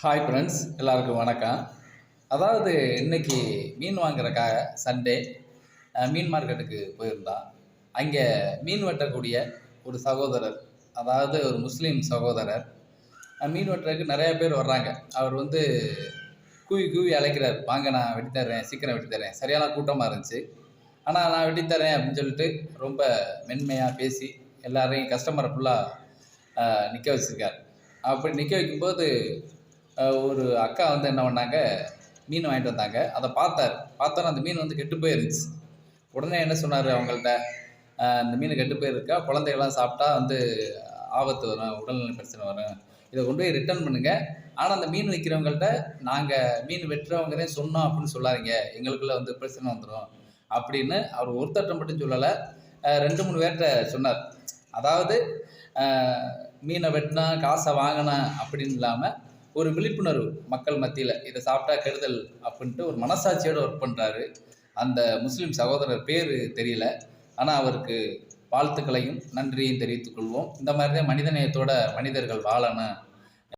Hi friends, எல்லாருக்கும் வணக்கம். அதாவது இன்னைக்கு மீன் வாங்குறதுக்காக சண்டே மீன் மார்க்கெட்டுக்கு போயிருந்தோம். அங்கே மீன் வெட்டக்கூடிய ஒரு சகோதரர், அதாவது ஒரு முஸ்லீம் சகோதரர், மீன் வெட்டுறதுக்கு நிறைய பேர் வர்றாங்க. அவர் வந்து கூவி கூவி அழைக்கிறார், வாங்க நான் வெட்டி தர்றேன், சீக்கிரம் வெட்டி தர்றேன். சரியான கூட்டமாக இருந்துச்சு. ஆனால் நான் வெட்டி தர்றேன் அப்படின்னு சொல்லிட்டு ரொம்ப மென்மையாக பேசி எல்லாரையும் கஸ்டமரை ஃபுல்லாக நிற்க வச்சிருக்கார். அப்படி நிற்க வைக்கும்போது ஒரு அக்கா வந்து என்ன பண்ணாங்க, மீன் வாங்கிட்டு வந்தாங்க. அதை பார்த்தோன்னே அந்த மீன் வந்து கெட்டு போயிருந்துச்சு. உடனே என்ன சொன்னார் அவங்கள்ட்ட, இந்த மீன் கெட்டு போயிருக்கா, குழந்தைகள்லாம் சாப்பிட்டா வந்து ஆபத்து வரும், உடல்நல பிரச்சனை வரும், இதை கொண்டு போய் ரிட்டர்ன் பண்ணுங்க. ஆனால் அந்த மீன் விற்கிறவங்கள்ட்ட நாங்கள் மீன் வெட்டுறவங்க தான் சொன்னோம் அப்படின்னு சொல்லாதீங்க, எங்களுக்குள்ள வந்து பிரச்சனை வந்துடும் அப்படின்னு அவர் ஒருத்தட்ட மட்டும் சொல்லலை, 2-3 பேர்கிட்ட சொன்னார். அதாவது மீனை வெட்டினா காசை வாங்கினா அப்படின்னு இல்லாமல் ஒரு விழிப்புணர்வு மக்கள் மத்தியில், இதை சாப்பிட்டா கெடுதல் அப்படின்ட்டு ஒரு மனசாட்சியோடு ஒர்க் பண்ணுறாரு. அந்த முஸ்லீம் சகோதரர் பேர் தெரியல, ஆனால் அவருக்கு வாழ்த்துக்களையும் நன்றியும் தெரிவித்துக் கொள்வோம். இந்த மாதிரி தான் மனிதநேயத்தோட மனிதர்கள் வாழணும்